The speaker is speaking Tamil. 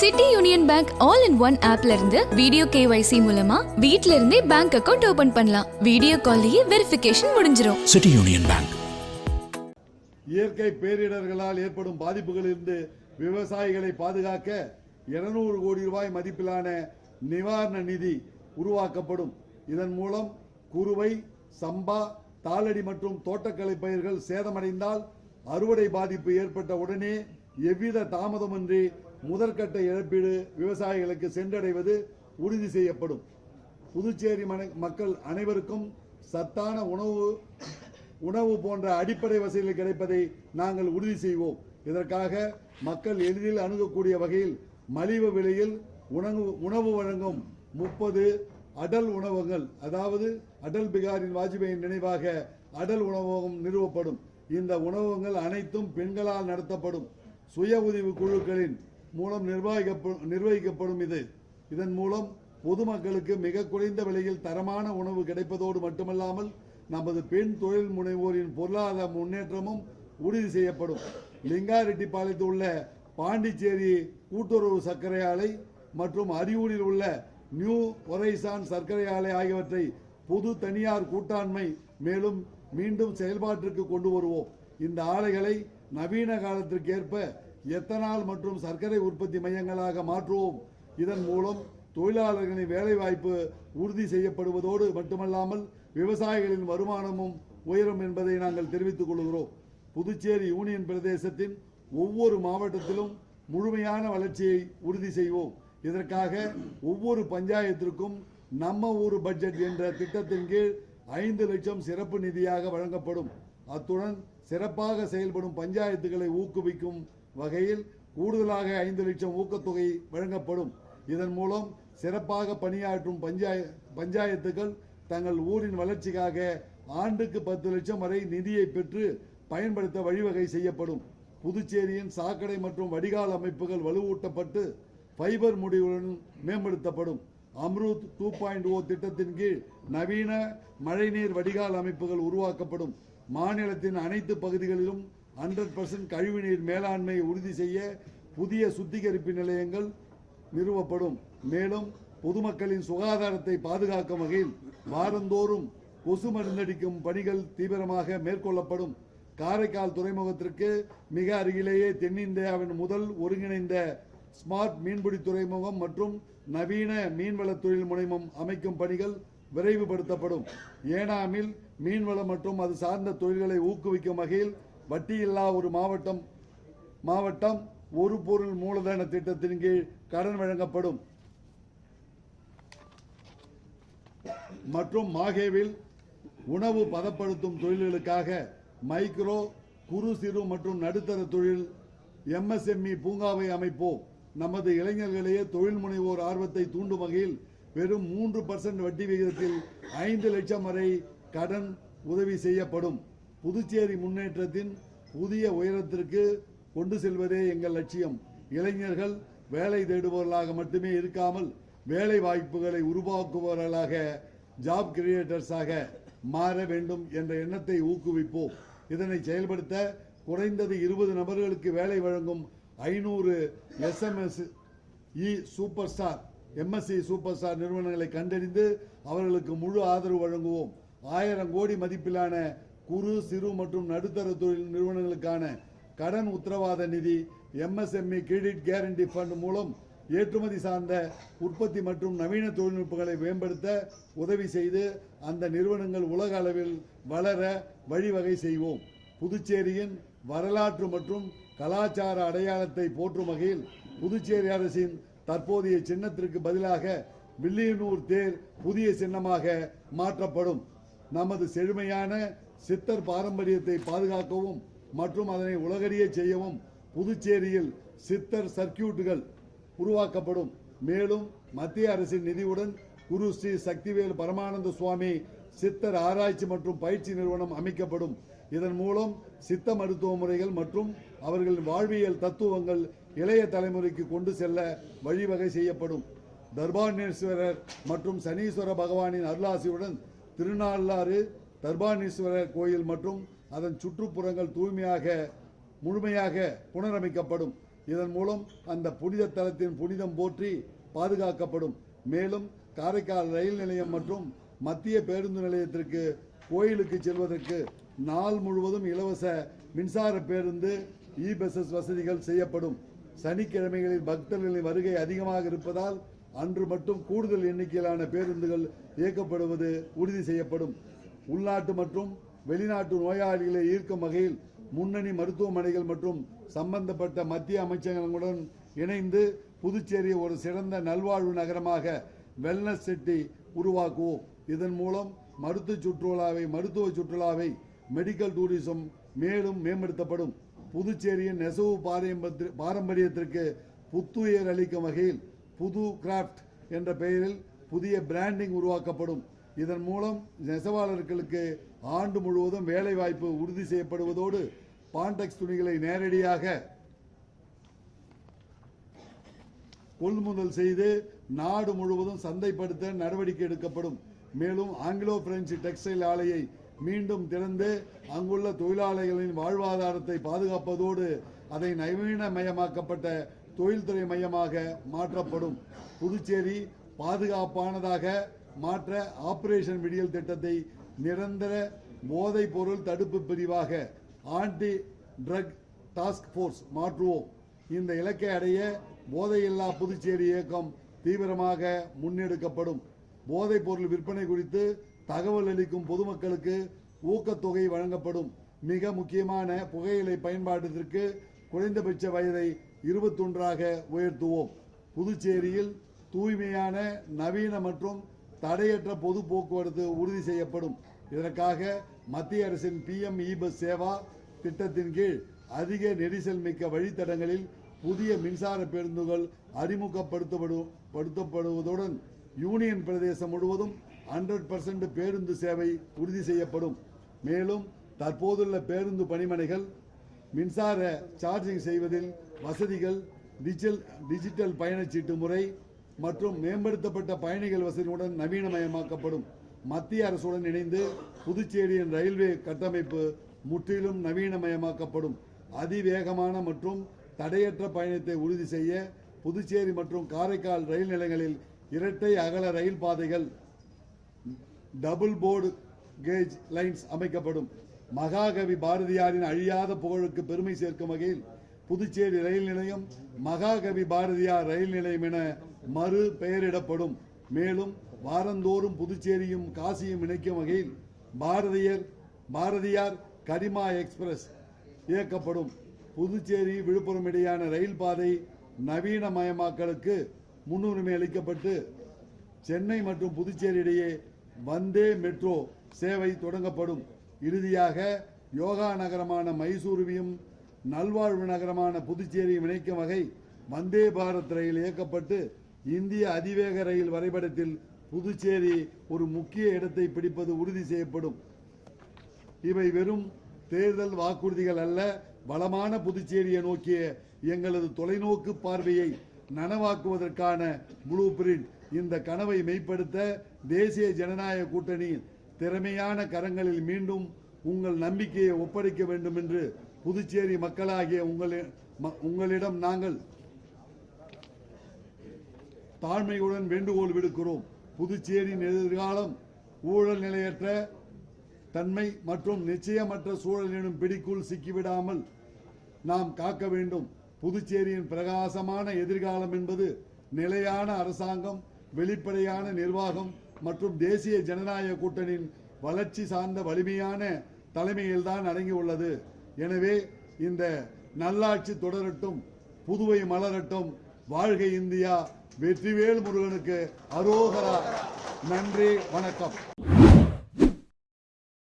City union bank all in one ஆப்ல இருந்து வீடியோ கேவைசி மூலமா வீட்ல இருந்தே பேங்க் அக்கவுண்ட் ஓபன் பண்ணலாம். வீடியோ கால்லயே வெரிஃபிகேஷன் முடிஞ்சிரும். City union bank. இயற்கை பேரிடர்களால் ஏற்படும் பாதிப்புகளிலிருந்து விவசாயிகளை பாதுகாக்க 200 கோடி ரூபாய் மதிப்பிலான நிவாரண நிதி உருவாக்கப்படும். இதன் மூலம் குறுவை, சம்பா, தாளடி மற்றும் தோட்டக்கலை பயிர்கள் சேதமடைந்தால் அறுவடை பாதிப்பு ஏற்பட்ட உடனே எவ்வித தாமதமின்றி முதற்கட்ட இழப்பீடு விவசாயிகளுக்கு சென்றடைவது உறுதி செய்யப்படும். புதுச்சேரி மக்கள் அனைவருக்கும் சத்தான உணவு போன்ற அடிப்படை வசதிகள் கிடைப்பதை நாங்கள் உறுதி செய்வோம். இதற்காக மக்கள் எளிதில் அணுகக்கூடிய வகையில் மலிவு விலையில் உணவு வழங்கும் 30 அடல் உணவகங்கள், அதாவது அடல் பிகாரி வாஜ்பேயின் நினைவாக அடல் உணவகம் நிறுவப்படும். இந்த உணவகங்கள் அனைத்தும் பெண்களால் நடத்தப்படும். சுய உதவி குழுக்களின் மூலம் நிர்வகிக்கப்படும். இதன் மூலம் பொதுமக்களுக்கு மிக குறைந்த விலையில் தரமான உணவு கிடைப்பதோடு மட்டுமல்லாமல் நமது பெண் தொழில் முனைவோரின் பொருளாதார முன்னேற்றமும் உறுதி செய்யப்படும். லிங்காரெட்டிப்பாளையத்தில் உள்ள பாண்டிச்சேரி கூட்டுறவு சர்க்கரை ஆலை மற்றும் அரியூரில் உள்ள நியூ ஒரைசான் சர்க்கரை ஆலை ஆகியவற்றை பொது தனியார் கூட்டாண்மை மேலும் மீண்டும் செயல்பாட்டிற்கு கொண்டு வருவோம். இந்த ஆலைகளை நவீன காலத்திற்கு ஏற்ப எத்தனால் மற்றும் சர்க்கரை உற்பத்தி மையங்களாக மாற்றுவோம். இதன் மூலம் தொழிலாளர்களின் வேலை வாய்ப்பு உறுதி செய்யப்படுவதோடு மட்டுமல்லாமல் விவசாயிகளின் வருமானமும் உயரும் என்பதை நாங்கள் தெரிவித்துக் கொள்கிறோம். புதுச்சேரி யூனியன் பிரதேசத்தின் ஒவ்வொரு மாவட்டத்திலும் முழுமையான வளர்ச்சியை உறுதி செய்வோம். இதற்காக ஒவ்வொரு பஞ்சாயத்திற்கும் நம்ம ஊர் பட்ஜெட் என்ற திட்டத்தின் கீழ் 5 லட்சம் சிறப்பு நிதியாக வழங்கப்படும். அத்துடன் சிறப்பாக செயல்படும் பஞ்சாயத்துகளை ஊக்குவிக்கும் வகையில் கூடுதலாக 5 லட்சம் ஊக்கத்தொகை வழங்கப்படும். இதன் மூலம் சிறப்பாக பணியாற்றும் பஞ்சாயத்துகள் தங்கள் ஊரின் வளர்ச்சிக்காக ஆண்டுக்கு 10 லட்சம் வரை நிதியை பெற்று பயன்படுத்த வழிவகை செய்யப்படும். புதுச்சேரியின் சாக்கடை மற்றும் வடிகால் அமைப்புகள் வலுவூட்டப்பட்டு ஃபைபர் முடிவுடன் மேம்படுத்தப்படும். அம்ருத் 2.0 திட்டத்தின் கீழ் நவீன மழைநீர் வடிகால் அமைப்புகள் உருவாக்கப்படும். மாநிலத்தின் அனைத்து பகுதிகளிலும் 100% கழிவுநீர் மேலாண்மையை உறுதி செய்ய புதிய சுத்திகரிப்பு நிலையங்கள் நிறுவப்படும். மேலும் பொதுமக்களின் சுகாதாரத்தை பாதுகாக்கும் வகையில் வாரந்தோறும் கொசு மருந்தடிக்கும் பணிகள் தீவிரமாக மேற்கொள்ளப்படும். காரைக்கால் துறைமுகத்திற்கு மிக அருகிலேயே தென்னிந்தியாவின் முதல் ஒருங்கிணைந்த ஸ்மார்ட் மீன்பிடி துறைமுகம் மற்றும் நவீன மீன்வள தொழில் முனையம் அமைக்கும் பணிகள் விரைவுபடுத்தப்படும். ஏனாமில் மீன்வளம் மற்றும் அது சார்ந்த தொழில்களை ஊக்குவிக்கும் வகையில் வட்டியில்லா ஒரு மாவட்டம் ஒரு பொருள் மூலதன திட்டத்தின் கீழ் கடன் வழங்கப்படும். மற்றும் மாகேவில் உணவு பதப்படுத்தும் தொழில்களுக்காக மைக்ரோ, குறு, சிறு மற்றும் நடுத்தர தொழில் MSME பூங்காவை அமைப்போம். நமது இளைஞர்களையே தொழில் முனைவோர் ஆர்வத்தை தூண்டும் வகையில் வெறும் 3% வட்டி விகிதத்தில் 5 லட்சம் வரை கடன் உதவி செய்யப்படும். புதுச்சேரி முன்னேற்றத்தின் புதிய உயரத்திற்கு கொண்டு செல்வதே எங்கள் லட்சியம். இளைஞர்கள் வேலை தேடுபவர்களாக மட்டுமே இருக்காமல் வேலை வாய்ப்புகளை உருவாக்குபவர்களாக, ஜாப் கிரியேட்டர்ஸாக மாற வேண்டும் என்ற எண்ணத்தை ஊக்குவிப்போம். இதனை செயல்படுத்த குறைந்தது 20 நபர்களுக்கு வேலை வழங்கும் 500 MSE சூப்பர் ஸ்டார் நிறுவனங்களை கண்டறிந்து அவர்களுக்கு முழு ஆதரவு வழங்குவோம். 1000 கோடி மதிப்பிலான குறு, சிறு மற்றும் நடுத்தர தொழில் நிறுவனங்களுக்கான கடன் உத்தரவாத நிதி MSME கிரெடிட் கேரண்டி ஃபண்ட் மூலம் ஏற்றுமதி சார்ந்த உற்பத்தி மற்றும் நவீன தொழில்நுட்பங்களை மேம்படுத்த உதவி செய்து அந்த நிறுவனங்கள் உலக அளவில் வளர வழிவகை செய்வோம். புதுச்சேரியின் வரலாற்று மற்றும் கலாச்சார அடையாளத்தை போற்றும் வகையில் புதுச்சேரி அரசின் தற்போதைய சின்னத்திற்கு பதிலாக வில்லியனூர் தேர் புதிய சின்னமாக மாற்றப்படும். நமது செழுமையான சித்தர் பாரம்பரியத்தை பாதுகாக்கவும் மற்றும் அதனை உலகறிய செய்யவும் புதுச்சேரியில் சித்தர் சர்க்கியூட்டுகள் உருவாக்கப்படும். மேலும் மத்திய அரசின் நிதியுடன் குரு ஸ்ரீ சக்திவேல் பரமானந்த சுவாமி சித்தர் ஆராய்ச்சி மற்றும் பயிற்சி நிறுவனம் அமைக்கப்படும். இதன் மூலம் சித்த மருத்துவ முறைகள் மற்றும் அவர்களின் வாழ்வியல் தத்துவங்கள் இளைய தலைமுறைக்கு கொண்டு செல்ல வழிவகை செய்யப்படும். தர்பானேஸ்வரர் மற்றும் சனீஸ்வர பகவானின் அருளாசியுடன் திருநாள்ளாறு தர்பானேஸ்வரர் கோயில் மற்றும் அதன் சுற்றுப்புறங்கள் முழுமையாக புனரமைக்கப்படும். இதன் மூலம் அந்த புனித தலத்தின் புனிதம் போற்றி பாதுகாக்கப்படும். மேலும் காரைக்கால் ரயில் நிலையம் மற்றும் மத்திய பேருந்து நிலையத்திற்கு கோயிலுக்கு செல்வதற்கு நாள் முழுவதும் இலவச மின்சார பேருந்து பஸ்ஸஸ் வசதிகள் செய்யப்படும். சனிக்கிழமைகளில் பக்தர்களின் வருகை அதிகமாக இருப்பதால் அன்று மட்டும் கூடுதல் எண்ணிக்கையிலான பேருந்துகள் இயக்கப்படுவது உறுதி செய்யப்படும். உள்நாட்டு மற்றும் வெளிநாட்டு நோயாளிகளை ஈர்க்கும் வகையில் முன்னணி மருத்துவமனைகள் மற்றும் சம்பந்தப்பட்ட மத்திய அமைச்சகங்களுடன் இணைந்து புதுச்சேரி ஒரு சிறந்த நல்வாழ்வு நகரமாக வெல்னஸ் சிட்டி உருவாக்குவோம். இதன் மூலம் மருத்துவ சுற்றுலாவை மெடிக்கல் டூரிசம் மேலும் மேம்படுத்தப்படும். புதுச்சேரியின் நெசவு பாரம்பரியத்திற்கு புத்துயிர் அளிக்கும் வகையில் புது கிராஃப்ட் என்ற பெயரில் புதிய பிராண்டிங் உருவாக்கப்படும். இதன் மூலம் நெசவாளர்களுக்கு ஆண்டு முழுவதும் வேலை வாய்ப்பு உறுதி செய்யப்படுவதோடு பாண்டெக்ஸ் துணிகளை நேரடியாக கொள்முதல் செய்து நாடு முழுவதும் சந்தைப்படுத்த நடவடிக்கை எடுக்கப்படும். மேலும் ஆங்கிலோ பிரெஞ்சு டெக்ஸ்டைல் ஆலையை மீண்டும் திறந்து அங்குள்ள தொழிலாளர்களின் வாழ்வாதாரத்தை பாதுகாப்பதோடு அதை நவீனமயமாக்கப்பட்ட தொழில்துறை மையமாக மாற்றப்படும். புதுச்சேரி பாதுகாப்பானதாக மாற்ற ஆபரேஷன் விடியல் திட்டத்தை நிரந்தர போதைப் பொருள் தடுப்பு பிரிவாக ஆன்டி ட்ரக் டாஸ்க் போர்ஸ் மாற்றுவோம். இந்த இலக்கை அடைய போதையில்லா புதுச்சேரி இயக்கம் தீவிரமாக முன்னெடுக்கப்படும். போதைப் பொருள் விற்பனை குறித்து தகவல் அளிக்கும் பொதுமக்களுக்கு ஊக்கத்தொகை வழங்கப்படும். மிக முக்கியமான புகையிலை பயன்பாட்டிற்கு குறைந்தபட்ச வயதை 21ஆக உயர்த்துவோம். புதுச்சேரியில் தூய்மையான நவீன மற்றும் தடையற்ற பொது போக்குவரத்து உறுதி செய்யப்படும். இதற்காக மத்திய அரசின் PM பஸ் சேவா திட்டத்தின் கீழ் அதிக நெரிசல் மிக்க வழித்தடங்களில் புதிய மின்சார பேருந்துகள் அறிமுகப்படுத்தப்படுவதுடன் யூனியன் பிரதேசம் முழுவதும் 100% பேருந்து சேவை உறுதி செய்யப்படும். மேலும் தற்போதுள்ள பேருந்து பணிமனைகள் மின்சார சார்ஜிங் செய்வதில் வசதிகள், டிஜிட்டல் பயணச்சீட்டு முறை மற்றும் மேம்படுத்தப்பட்ட பயணிகள் வசதியுடன் நவீனமயமாக்கப்படும். மத்திய அரசுடன் இணைந்து புதுச்சேரியின் ரயில்வே கட்டமைப்பு முற்றிலும் நவீனமயமாக்கப்படும். அதிவேகமான மற்றும் தடையற்ற பயணத்தை உறுதி செய்ய புதுச்சேரி மற்றும் காரைக்கால் ரயில் நிலையங்களில் இரட்டை அகல ரயில் பாதைகள், டபுள் போர்டு கேஜ் லைன்ஸ் அமைக்கப்படும். மகாகவி பாரதியாரின் அழியாத புகழுக்கு பெருமை சேர்க்கும் வகையில் புதுச்சேரி ரயில் நிலையம் மகாகவி பாரதியார் ரயில் நிலையம் என மறு பெயரிடப்படும். மேலும் வாரந்தோறும் புதுச்சேரியும் காசியும் இணைக்கும் வகையில் பாரதியார் கரிமா எக்ஸ்பிரஸ் இயக்கப்படும். புதுச்சேரி விழுப்புரம் இடையான ரயில் பாதை நவீனமயமாக்கலுக்கு முன்னுரிமை அளிக்கப்பட்டு சென்னை மற்றும் புதுச்சேரி இடையே வந்தே மெட்ரோ சேவை தொடங்கப்படும். இறுதியாக யோகா நகரமான மைசூருவையும் நல்வாழ்வு நகரமான புதுச்சேரியும் இணைக்கும் வகை வந்தே பாரத் ரயில் இயக்கப்பட்டு இந்திய அதிவேக ரயில் வரைபடத்தில் புதுச்சேரி ஒரு முக்கிய இடத்தை பிடிப்பது உறுதி செய்யப்படும். இவை வெறும் தேர்தல் வாக்குறுதிகள் அல்ல, வளமான புதுச்சேரியை நோக்கிய எங்களது தொலைநோக்கு பார்வையை நனவாக்குவதற்கான ப்ளூ பிரிண்ட். இந்த கனவை மெய்ப்படுத்த தேசிய ஜனநாயக கூட்டணியின் திறமையான கரங்களில் மீண்டும் உங்கள் நம்பிக்கையை ஒப்படைக்க வேண்டும் என்று புதுச்சேரி மக்களாகிய உங்களிடம் நாங்கள் தாழ்மையுடன் வேண்டுகோள் விடுக்கிறோம். புதுச்சேரியின் எதிர்காலம் ஊழல் நிலையற்ற தன்மை மற்றும் நிச்சயமற்ற சூழல் எனும் பிடிக்குள் சிக்கிவிடாமல் நாம் காக்க வேண்டும். புதுச்சேரியின் பிரகாசமான எதிர்காலம் என்பது நிலையான அரசாங்கம், வெளிப்படையான நிர்வாகம் மற்றும் தேசிய ஜனநாயக கூட்டணியின் வளர்ச்சி சார்ந்த வலிமையான தலைமையில்தான் அடங்கியுள்ளது. எனவே இந்த நல்லாட்சி தொடரட்டும், புதுவை மலரட்டும். வாழ்க இந்தியா! வெற்றிவேல் முருகனுக்கு அரோகரா! நன்றி, வணக்கம்.